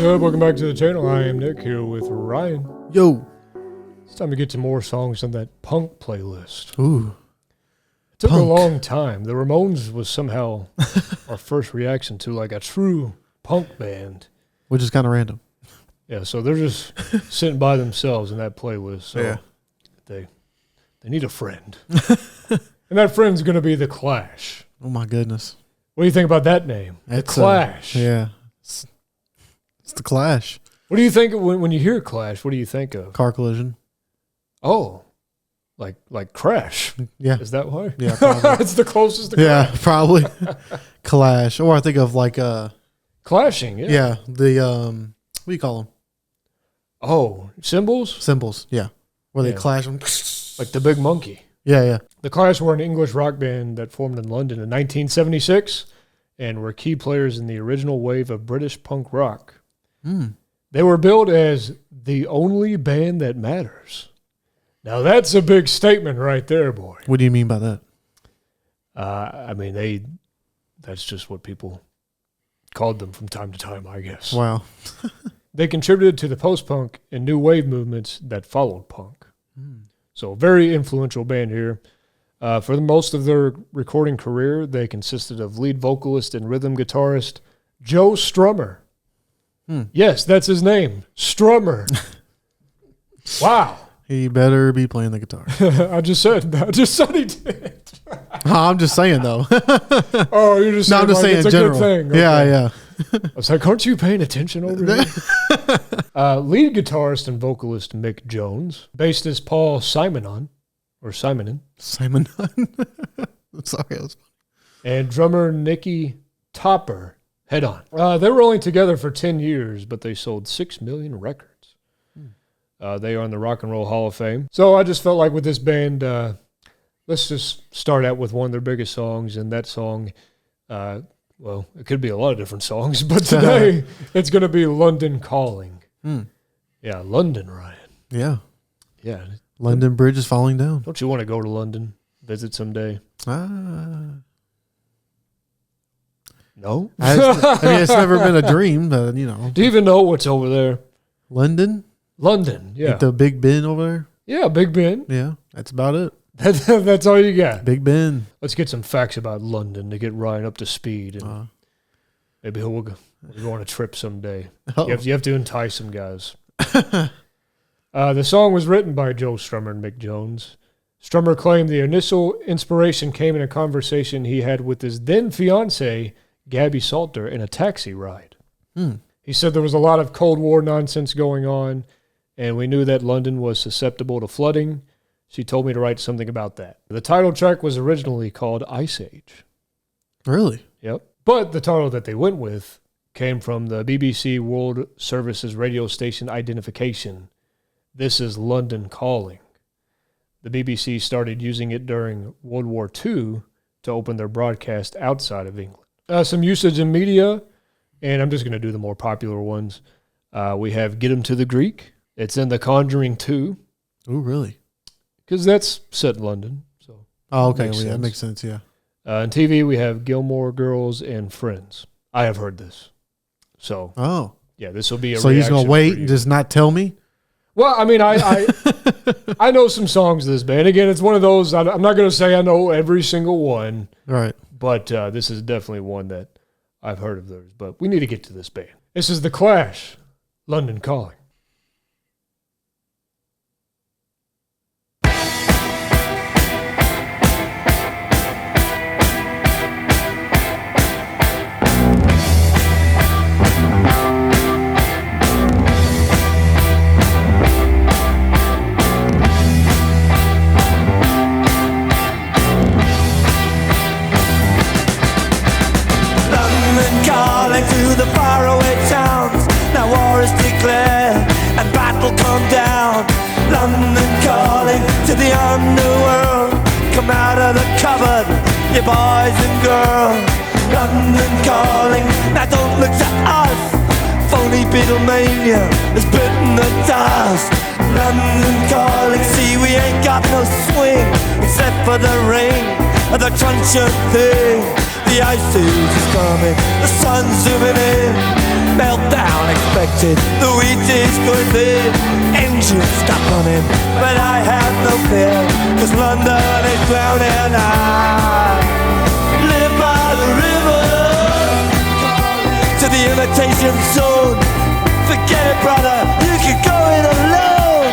up? Welcome back to the channel. I am Nick here with Ryan. Yo. It's time to get to more songs on that punk playlist. Ooh. It took punk. a long time. The Ramones was somehow our first reaction to like a true punk band. Which is kind of random. Yeah, so they're just sitting by themselves in that playlist. So Yeah. they need a friend. And that friend's going to be The Clash. Oh my goodness. What do you think about that name? It's The Clash. Yeah. It's the Clash. What do you think when you hear Clash? What do you think of? Car collision. Oh, like Crash. Yeah. Is that why? Yeah, probably. It's the closest to Yeah, Crash. probably. Clash. Or I think of like Clashing, yeah. yeah, the what do you call them? Oh, cymbals? Cymbals. Yeah. Where they Yeah. clash them. Like the Big Monkey. Yeah. The Clash were an English rock band that formed in London in 1976 and were key players in the original wave of British punk rock. Mm. They were billed as the only band that matters. Now that's a big statement right there, boy. What do you mean by that? I mean, that's just what people called them from time to time, I guess. Wow. They contributed to the post-punk and new wave movements that followed punk. So very influential band here. For the most of their recording career, they consisted of lead vocalist and rhythm guitarist Joe Strummer. Yes, that's his name, Strummer. Wow. He better be playing the guitar. I just said he did. I'm just saying though. Oh, you're just No, saying, I'm just saying it's in a general. good thing. Yeah. I was like, aren't you paying attention over here? Lead guitarist and vocalist Mick Jones, bassist Paul Simonon, Simon. I'm sorry. That was and drummer Nicky Topper, head on. They were only together for 10 years, but they sold 6 million records. They are in the Rock and Roll Hall of Fame. So I just felt like with this band, let's just start out with one of their biggest songs, and that song, well, it could be a lot of different songs, but today it's going to be London Calling. Yeah, London, Ryan. Yeah. Yeah. London Bridge is falling down. Don't you want to go to London, visit someday? No? I mean, it's never been a dream, but you know. Do you even know what's over there? London? London, yeah. Like the Big Ben over there? Yeah, Big Ben. Yeah, that's about it. That's all you got. Big Ben. Let's get some facts about London to get Ryan up to speed. And maybe we'll go on a trip someday. You have to entice some guys. The song was written by Joe Strummer and Mick Jones. Strummer claimed the initial inspiration came in a conversation he had with his then fiancée, Gabby Salter, in a taxi ride. He said there was a lot of Cold War nonsense going on, and we knew that London was susceptible to flooding. She told me to write something about that. The title track was originally called Ice Age. Really? Yep. But the title that they went with came from the BBC World Service's radio station identification. This is London Calling. The BBC started using it during World War II to open their broadcast outside of England. Some usage in media, and I'm just going to do the more popular ones. We have Get 'Em to the Greek. It's in The Conjuring 2. Oh, really? Because that's set in London. So Oh, okay. Makes Well, yeah, that sense. makes sense, yeah. on TV, we have Gilmore Girls and Friends. I have heard this. So, Oh. yeah, this will be a So he's going to reaction wait for you. and just not tell me? Well, I mean, I know some songs of this band. Again, it's one of those, I'm not going to say I know every single one, Right. but this is definitely one that I've heard of theirs. But we need to get to this band. This is The Clash, London Calling. Calling to the faraway towns. Now war is declared and battle come down. London calling to the underworld. Come out of the cupboard, you boys and girls. London calling, now don't look to us. Phony Beatlemania has bitten the dust. London calling, see we ain't got no swing except for the ring of the truncheon thing. The ice age is coming, the sun's zooming in. meltdown expected. The wheat is going thin, engines stop running, but I have no fear, 'cause London is drowning. I live by the river, to the imitation zone. Forget it, brother, you can go it alone.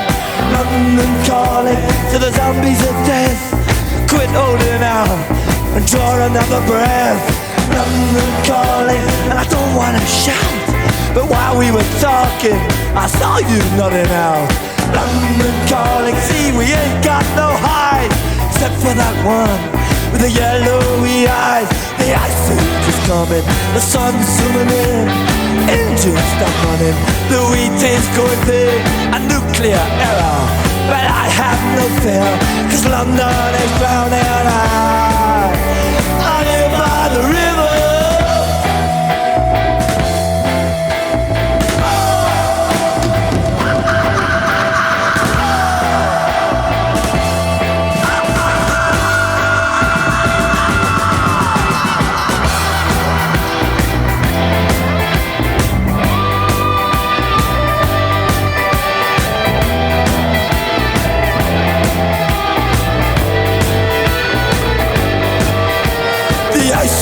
London calling to the zombies of death. Quit holding out and draw another breath. London calling, and I don't wanna shout, but while we were talking, I saw you nodding out. London calling, see we ain't got no hide, except for that one with the yellowy eyes. The ice age is coming, the sun's zooming in, engines stop running, the wheat is going big, a nuclear error, but I have no fear, 'cause London is drowning. I live by the river.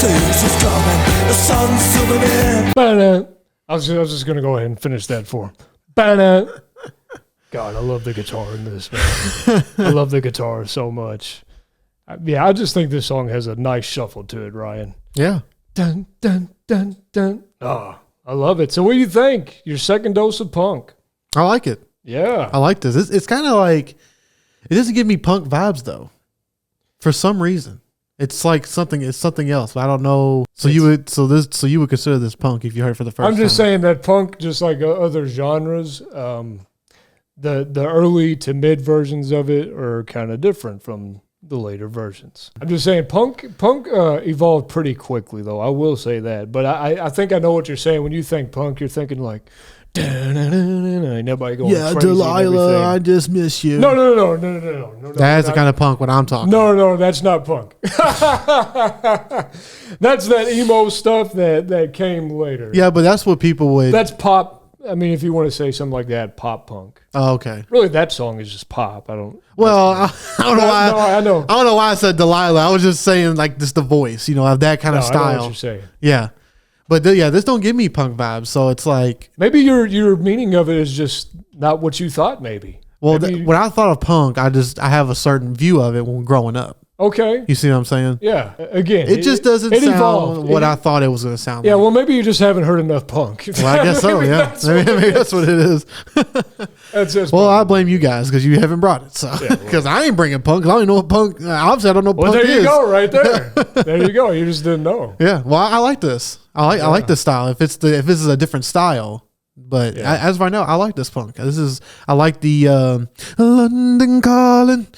Is coming, the sun's zooming in. I was just going to go ahead and finish that for him. God, I love the guitar in this, man. I love the guitar so much. I just think this song has a nice shuffle to it, Ryan. Yeah. Dun, dun, dun, dun. Oh, I love it. So what do you think? Your second dose of punk. I like it. Yeah. I like this. It's kind of like, it doesn't give me punk vibes though. For some reason. It's like something else. I don't know. So you would consider this punk if you heard it for the first time. I'm just saying that punk, just like other genres, the early to mid versions of it are kind of different from the later versions. I'm just saying punk evolved pretty quickly, though. I will say that. But I think I know what you're saying. When you think punk, you're thinking like, nobody going crazy. Delilah, I just miss you. No. That's the kind of punk what I'm talking. No, that's not punk. That's that emo stuff that came later. Yeah, but that's what people would. That's pop. I mean, if you want to say something like that, pop punk. Oh, okay. Really, that song is just pop. I don't. Well, I don't know why. No, I know. I don't know why I said Delilah. I was just saying like just the voice, of that kind of style. I know what you're saying. Yeah. But this don't give me punk vibes, so it's like maybe your meaning of it is just not what you thought. Maybe. Well, when I thought of punk, I have a certain view of it when growing up. Okay. You see what I'm saying? Yeah. Again, it just doesn't sound evolved. what I thought it was going to sound yeah, like. well, maybe you just haven't heard enough punk. Well, I guess so, yeah. Maybe that's what it is. Well, I blame you guys because you haven't brought it. So because I ain't bringing punk. 'Cause I don't even know what punk. Obviously, I don't know what punk is. Well, there you go, right there. There you go. You just didn't know. Yeah. Well, I like this. I like this style. If this is a different style. But as of right now, I like this punk. I like the London Calling.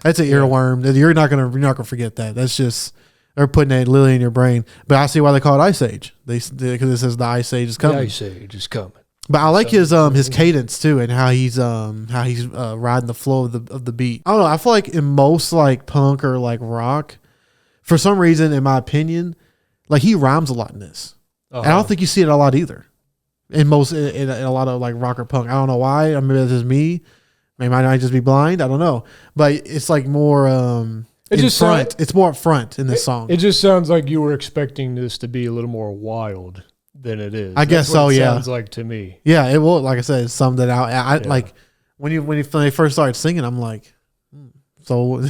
That's an earworm. You're not gonna forget that. That's just they're putting that lily in your brain. But I see why they call it Ice Age. Because it says the Ice Age is coming. The Ice Age is coming. But I like his cadence too, and how he's riding the flow of the beat. I don't know. I feel like in most like punk or like rock, for some reason, in my opinion, like he rhymes a lot in this. And I don't think you see it a lot either. In a lot of like rock or punk. I don't know why. Maybe that's just me. Maybe I might just be blind. I don't know. But it's like more it's more up front in this song. It just sounds like you were expecting this to be a little more wild than it is. I guess so, yeah. Sounds like to me. Yeah, it will. Like I said, it summed it out. I like when they first started singing, I'm like, so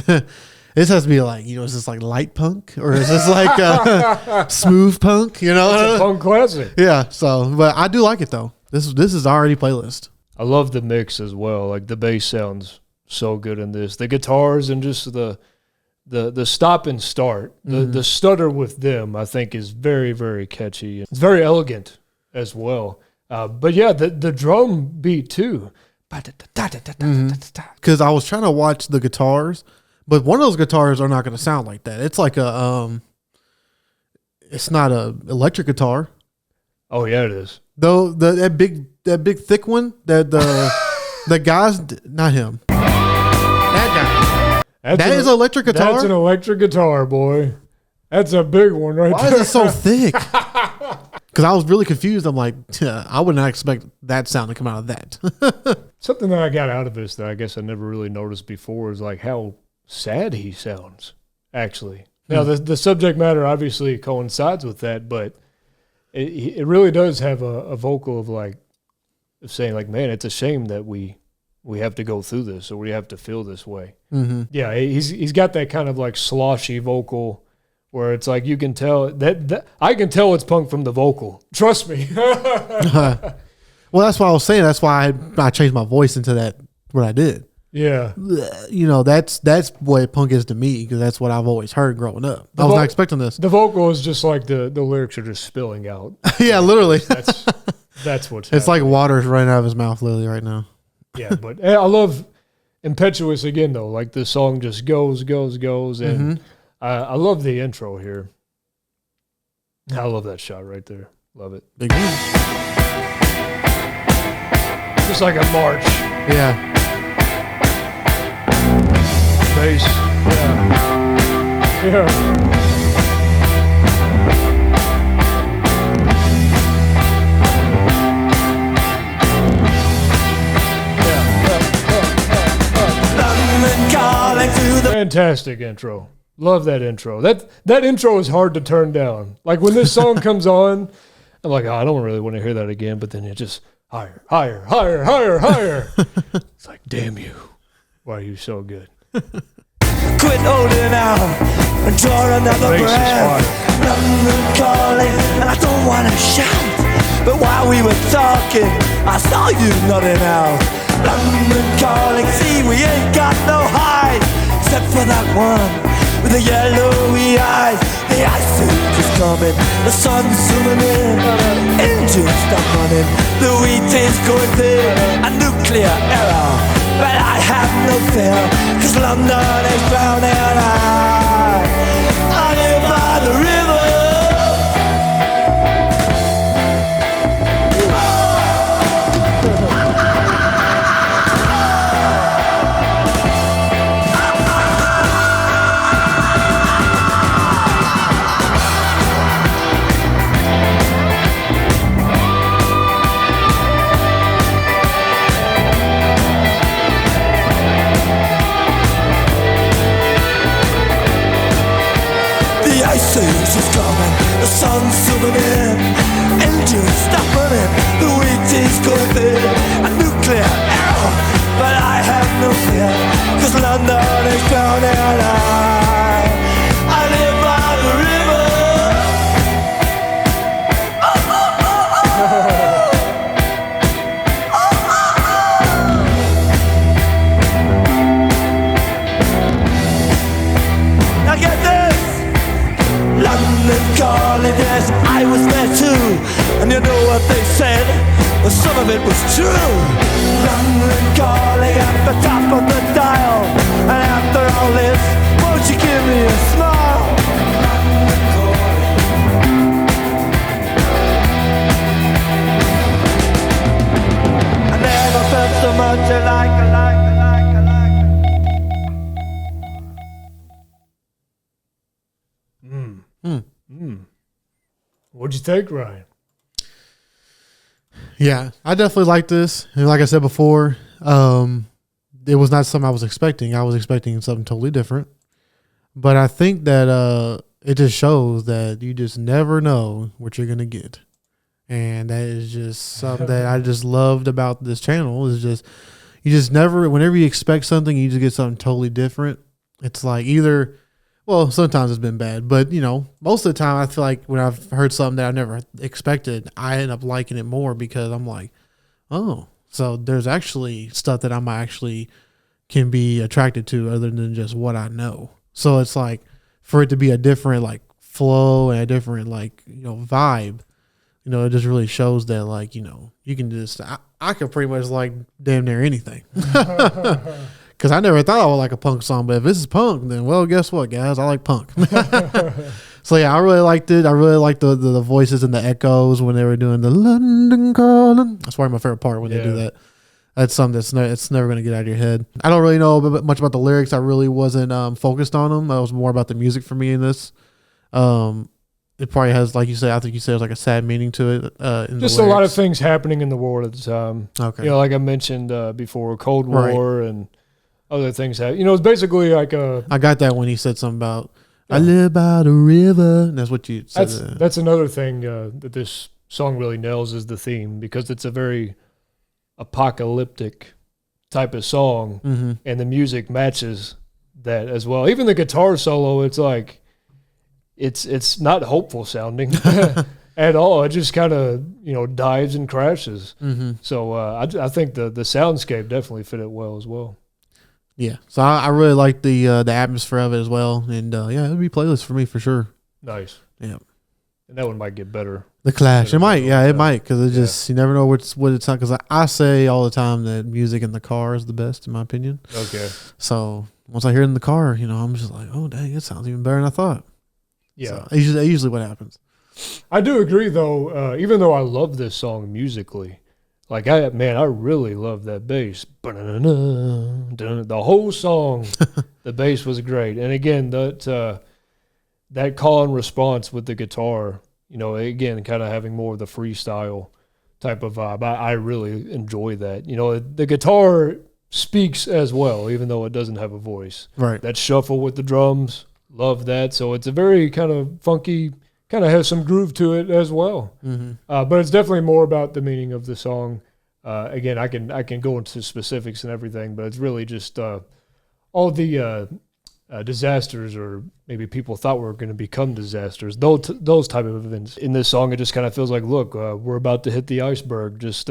this has to be like, is this like light punk or is this like smooth punk? It's a punk classic. Yeah. So, but I do like it though. This is already playlist. I love the mix as well. Like the bass sounds so good in this. The guitars and just the stop and start, the stutter with them, I think is very, very catchy. It's very elegant as well. But yeah, the drum beat too. Because I was trying to watch the guitars. But one of those guitars are not going to sound like that. It's like it's not a electric guitar. Oh yeah, it is. Though that big thick one, the guy's not him. That guy. That is an electric guitar. That's an electric guitar, boy. That's a big one, right? Why is it so thick? because I was really confused. I'm like, I would not expect that sound to come out of that. Something that I got out of this that I guess I never really noticed before is like how sad he sounds, actually. Now, the subject matter obviously coincides with that, but it really does have a vocal of like, of saying like, man, it's a shame that we have to go through this or we have to feel this way. Mm-hmm. Yeah, he's got that kind of like sloshy vocal where it's like you can tell that I can tell it's Punk from the vocal. Trust me. Well, that's what I was saying. That's why I changed my voice into that, what I did. Yeah. You know, that's what Punk is to me, because that's what I've always heard growing up. I was not expecting this. The vocal is just like the lyrics are just spilling out. Yeah, literally. That's what's It's happening. like water is running out of his mouth literally right now. Yeah, but I love Impetuous again, though. Like the song just goes. And I love the intro here. I love that shot right there. Love it. Big win. Just like a march. Yeah. Bass. Yeah. Yeah. Fantastic intro. Love that intro. That intro is hard to turn down. Like when this song comes on, I'm like, oh, I don't really want to hear that again. But then it just higher. It's like, damn you. Why are you so good? Quit holding out and draw another Bass is breath. fire. London calling, and I don't wanna shout, but while we were talking, I saw you nodding out. London calling, see we ain't got no hide, except for that one with the yellowy eyes. The ice age is coming, the sun's zooming in, engines stop running, the wheat is going thin, a nuclear error, but I have no fear, 'cause London is drowning. I live by the river. The ice age is coming, the sun's zooming in, engines stop running, the wheat is going thin, a nuclear error, but I have no fear, 'cause London is drowning. I live by the river. Now get this! London calling, yes, I was there too. And you know what they said? Well, some of it was true. London calling at the top of the dial. And after all this, won't you give me a smile? London calling. I never felt so much alike. What'd you think, Ryan? Yeah, I definitely like this. And like I said before, it was not something I was expecting. I was expecting something totally different. But I think that it just shows that you just never know what you're going to get. And that is just something that I just loved about this channel is just, you just never, whenever you expect something, you just get something totally different. It's like either, well, sometimes it's been bad, but you know, most of the time I feel like when I've heard something that I never expected, I end up liking it more because I'm like, oh, so there's actually stuff that I'm actually can be attracted to other than just what I know. So it's like for it to be a different like flow and a different like, you know, vibe, you know, it just really shows that like, you know, you can just, I could pretty much like damn near anything. Because I never thought I would like a punk song, but if this is punk, then well, guess what, guys? I like punk. So yeah, I really liked it. I really liked the voices and the echoes when they were doing the London calling. That's probably my favorite part when they do that. That's something that's it's never going to get out of your head. I don't really know much about the lyrics. I really wasn't focused on them. It was more about the music for me in this. it probably has, like you said, I think you said there's like a sad meaning to it. In Just the a lot of lyrics. things happening in the war at the time. Okay. You know, like I mentioned before, Cold Right. War and other things. You know, it's basically like a. I got that when he said something about I live by the river. And that's what you said. That's another thing that this song really nails is the theme, because it's a very apocalyptic type of song, Mm-hmm. and the music matches that as well. Even the guitar solo, it's like it's not hopeful sounding at all. It just kind of, you know, dives and crashes. Mm-hmm. So I think the soundscape definitely fit it well as well. Yeah. So I really like the atmosphere of it as well. And yeah, it would be playlist for me for sure. Nice. Yeah. And that one might get better. The Clash. It might. Yeah, it might. Because it Yeah. just, you never know what it's on. Because I say all the time that music in the car is the best, in my opinion. Okay. So once I hear it in the car, you know, I'm just like, oh, dang, it sounds even better than I thought. Yeah. So usually what happens. I do agree, though, even though I love this song musically, like, I really love that bass. The whole song, the bass was great. And again, that call and response with the guitar, you know, again, kind of having more of the freestyle type of vibe. I really enjoy that. You know, the guitar speaks as well, even though it doesn't have a voice. Right. That shuffle with the drums, love that. So it's a very kind of funky, kind of has some groove to it as well. Mm-hmm. But it's definitely more about the meaning of the song. Again, I can go into specifics and everything, but it's really just all the disasters, or maybe people thought were going to become disasters. Those type of events in this song, it just kind of feels like, look, we're about to hit the iceberg. Just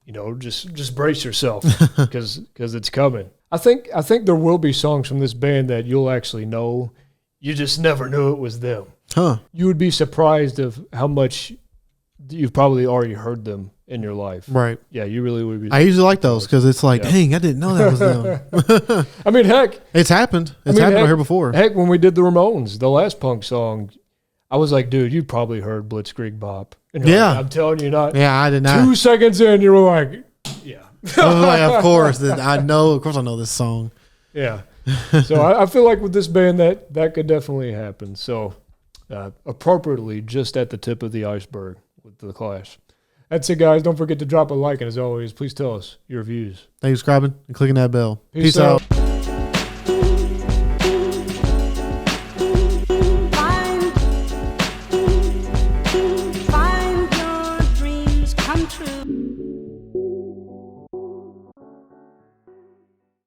you know, just brace yourself because it's coming. I think there will be songs from this band that you'll actually know. You just never knew it was them. Huh. You would be surprised of how much you've probably already heard them in your life. Right. Yeah, you really would be. I usually like those because it's like, Yeah. dang, I didn't know that was them. I mean, heck, It's happened. It's mean, happened heck- here before. heck, when we did the Ramones, the last punk song, I was like, dude, you probably heard Blitzkrieg Bop. And you're Yeah. like, I'm telling you, not Yeah, I did not. 2 seconds in, you were like, yeah. I was like, of course, I know. Of course, I know this song. Yeah. So I feel like with this band that could definitely happen. So appropriately, just at the tip of the iceberg with the Clash. That's it, guys. Don't forget to drop a like, and as always, please tell us your views. Thanks for subscribing and clicking that bell. Peace out.